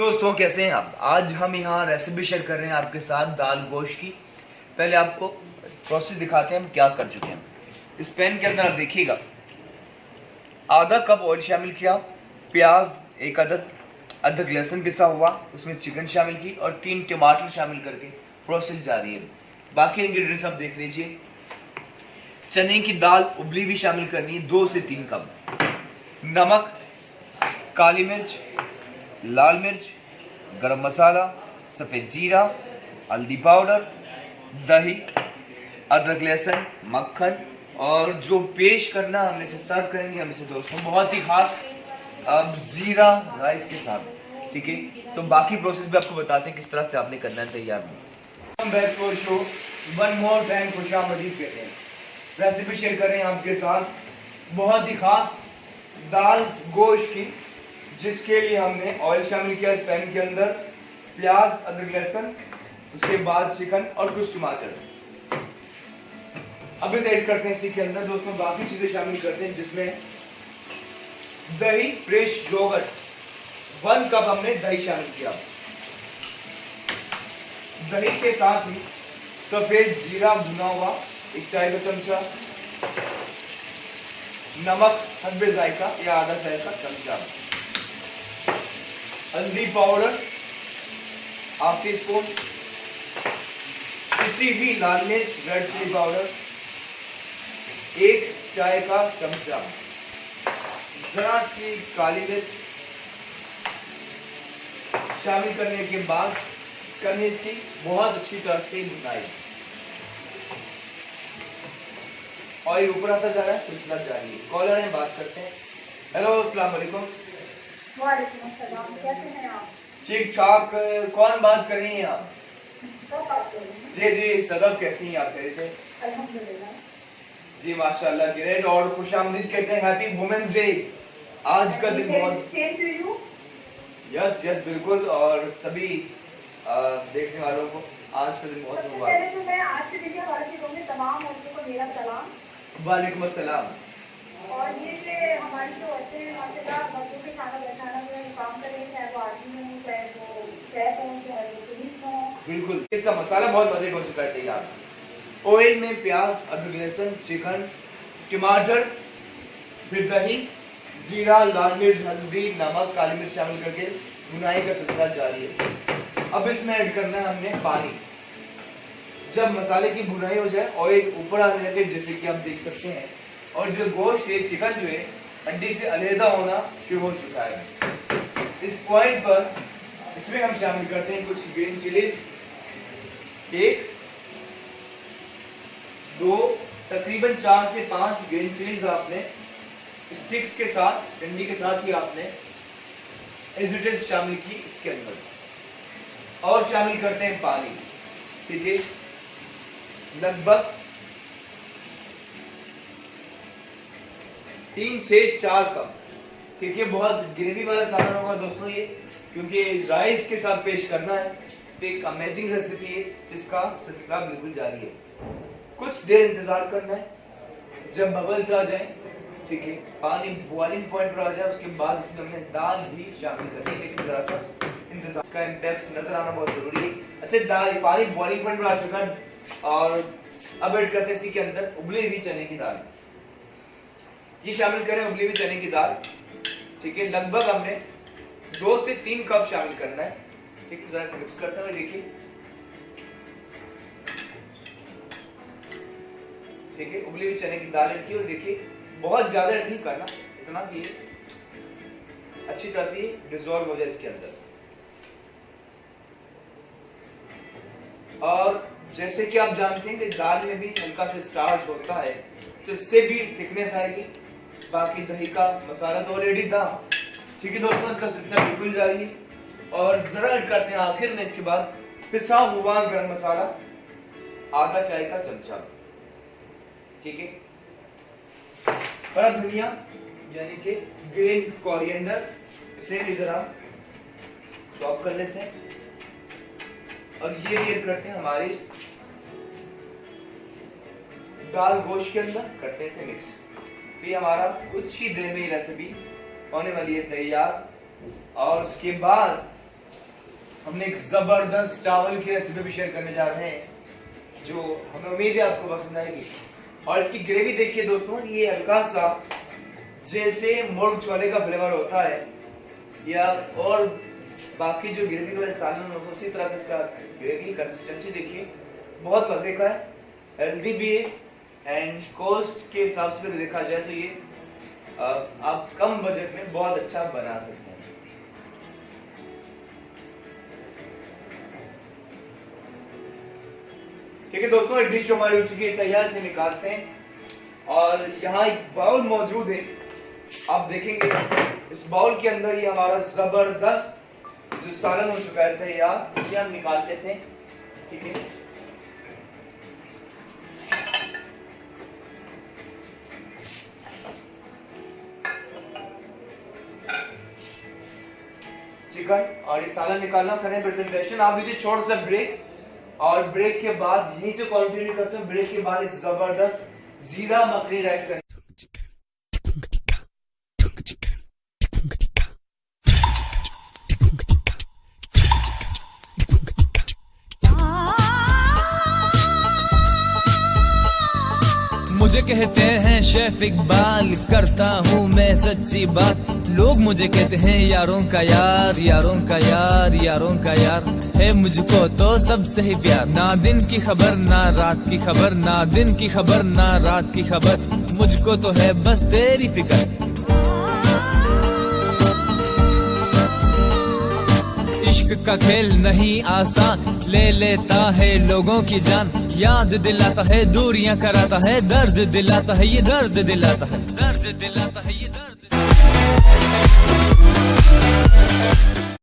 दोस्तों कैसे हैं आप। आज हम यहाँ रेसिपी शेयर कर रहे हैं आपके साथ दाल गोश्त की। पहले आपको प्रोसेस दिखाते हैं हम क्या कर चुके हैं। इस पैन के अंदर आप देखिएगा आधा कप ऑयल शामिल किया, प्याज एक अदरक लहसुन पिसा हुआ, उसमें चिकन शामिल की और 3 टमाटर शामिल करके प्रोसेस जारी है। बाकी इंग्रेडिएंट्स आप देख लीजिए। चने की दाल उबली भी शामिल करनी है 2 से 3 कप, नमक, काली मिर्च, लाल मिर्च, गरम मसाला, सफ़ेद जीरा, हल्दी पाउडर, दही, अदरक लहसुन, मक्खन और जो पेश करना हमने से सर्व करेंगे हम इसे दोस्तों बहुत ही खास अब जीरा राइस के साथ। ठीक है, तो बाकी प्रोसेस भी आपको बताते हैं किस तरह से आपने करना है तैयार में। Back to show one more time खुशामदीद कहते हैं। रेसिपी शेयर कर रहे हैं आपके साथ बहुत ही खास दाल गोश्त की, जिसके लिए हमने ऑयल शामिल किया इस पैन के अंदर, प्याज, अदरक लहसुन, उसके बाद चिकन और कुछ टमाटर। अब इसे ऐड करते हैं इसी के अंदर दोस्तों। बाकी चीजें शामिल करते हैं जिसमें दही, फ्रेश योगर्ट 1 कप हमने दही शामिल किया। दही के साथ ही सफेद जीरा भुना हुआ 1 चाय का चमचा, नमक हस्बे जायका या आधा चाय का चमचा, हल्दी पाउडर ½ टीस्पून, किसी भी लाल मिर्च रेड चिली पाउडर 1 चाय का चमचा, जरा सी काली मिर्च शामिल करने के बाद करनी इसकी बहुत अच्छी तरह से भुनाई। ऑयल ऊपर आता जा रहा है, सिलसिला जारी है। कॉलर है, बात करते हैं। हेलो, अस्सलाम वालेकुम। वालेकुम अस्सलाम, कैसे हैं आप? ठीक ठाक। कौन बात कर रही हैं आप? जी जी, सदब कैसी हैं आप? थे अल्हम्दुलिल्लाह जी, माशाल्लाह ग्रेट और खुशामदीद कहते हैं। Happy women's day. आज का दिन बहुत यस बिल्कुल, और सभी देखने वालों को आज का दिन बहुत मुबारक। तो मैं आज से देखिए हमारे चीजों में तमाम औरतों को मेरा सलाम। वालेकुम अस्सलाम। और ये कि हमारी जो औरतें हैं माशाल्लाह मर्दों के खाना बैठाना में काम कर रही है, चाहे वो आदमी हो, चाहे वो शेफ हो, चाहे वो पुलिस हो। बिल्कुल, इसका मसाला बहुत मजे का हो चुका है तैयार। ऑयल में प्याज, अदरक लहसुन, चिकन, टमाटर, फिर दही, जीरा, लाल मिर्च, हल्दी, नमक, काली मिर्च शामिल करके भुनाई का सिलसिला जारी है। अब इसमें ऐड करना है हमने पानी। जब मसाले की भुनाई हो जाए, ऑयल ऊपर आने लगे जैसे कि आप देख सकते हैं, और जो गोश्त है, चिकन जो है हड्डी से अलहदा होना शुरू हो चुका है। इस पॉइंट पर इसमें हम शामिल करते हैं कुछ ग्रीन चिलीज, 1 2 तकरीबन 4 से 5 ग्रीन चिलीज आपने स्टिक्स के साथ, डंडी के साथ ही आपने एज इट इज शामिल की इसके अंदर। और शामिल करते हैं पानी। ठीक है, लगभग 3 से 4 कप। ठीक है, बहुत ग्रेवी वाला सामान होगा दोस्तों ये, क्योंकि राइस के साथ पेश करना है। तो एक अमेजिंग रेसिपी है, इसका सिलसिला बिल्कुल जारी है। कुछ देर इंतजार करना है, जब बबल्स आ जाए, ठीक है, पानी बॉइलिंग पॉइंट पर आ जाए, उसके बाद इसमें हमने दाल भी शामिल करनी है। लेकिन जरा सा इंतजार, इसका इम्पैक्ट नजर आना बहुत जरूरी है। अच्छा, दाल पानी बॉइलिंग पॉइंट पर आ चुका है और अब ऐड करते हैं इसी के अंदर उबली हुई चने की दाल। ये शामिल करें उबली हुई चने की दाल। ठीक है, लगभग हमने 2 से 3 कप शामिल करना है। ठीक, जरा से मिक्स करते हुए देखिए। ठीक है, उबली हुई चने की दाल ऐड की और देखिए बहुत ज्यादा ऐड नहीं करना, इतना कि अच्छी तरह से डिसॉल्व हो जाए इसके अंदर। और जैसे कि आप जानते हैं कि दाल में भी हल्का सा स्टार्च होता है, तो इससे भी थिकनेस आएगी। बाकी दही का मसाला तो ऑलरेडी था। ठीक है दोस्तों, इसका सिलसिला बिल्कुल जारी है। और जरा ऐड करते हैं आखिर में इसके बाद पिसा हुआ गरम मसाला आधा चाय का चमचा। ठीक है, हरा धनिया यानी कि ग्रीन कोरिएंडर, इसे भी जरा चॉप कर लेते हैं। और ये भी ऐड करते हैं हमारी दाल गोश्त के अंदर, करते से मिक्स। फिर हमारा कुछ ही देर में रेसिपी होने वाली है तैयार। और उसके बाद हमने एक जबरदस्त चावल की रेसिपी भी शेयर करने जा रहे हैं, जो हमें उम्मीद है आपको पसंद आएगी। और इसकी ग्रेवी देखिए दोस्तों, ये हल्का सा जैसे मुर्ग छोले का फ्लेवर होता है, या और बाकी जो ग्रेवी वाले सालन होते हैं उसी तरह का इसका ग्रेवी कंसिस्टेंसी देखिए, बहुत मजे का है, हेल्दी भी है, एंड कॉस्ट के हिसाब से देखा जाए तो ये आप कम बजट में बहुत अच्छा बना सकते हैं। ठीक है दोस्तों, एक डिश हमारी हो चुकी है तैयार, से निकालते हैं। और यहाँ एक बाउल मौजूद है, आप देखेंगे इस बाउल के अंदर ये हमारा जबरदस्त जो सालन हो चुका है तैयार, इसे हम निकाल लेते हैं। ठीक है, चिकन और ये सालन निकालना, करें प्रेजेंटेशन। आप लीजिए छोटा सा ब्रेक, और ब्रेक के बाद यहीं से कंटिन्यू करते हैं। ब्रेक के बाद एक जबरदस्त जीरा मखनी राइस करें। मुझे कहते हैं शेफ इकबाल, करता हूँ मैं सच्ची बात। लोग मुझे कहते हैं यारों का यार, यारों का यार, यारों का यार। है मुझको तो सबसे ही प्यार, ना दिन की खबर ना रात की खबर, ना दिन की खबर ना रात की खबर। मुझको तो है बस तेरी फिक्र। इश्क का खेल नहीं आसान, ले लेता है लोगों की जान। याद दिलाता है, दूरियां कराता है, दर्द दिलाता है, ये दर्द दिलाता है, दर्द दिलाता है, ये दर्द।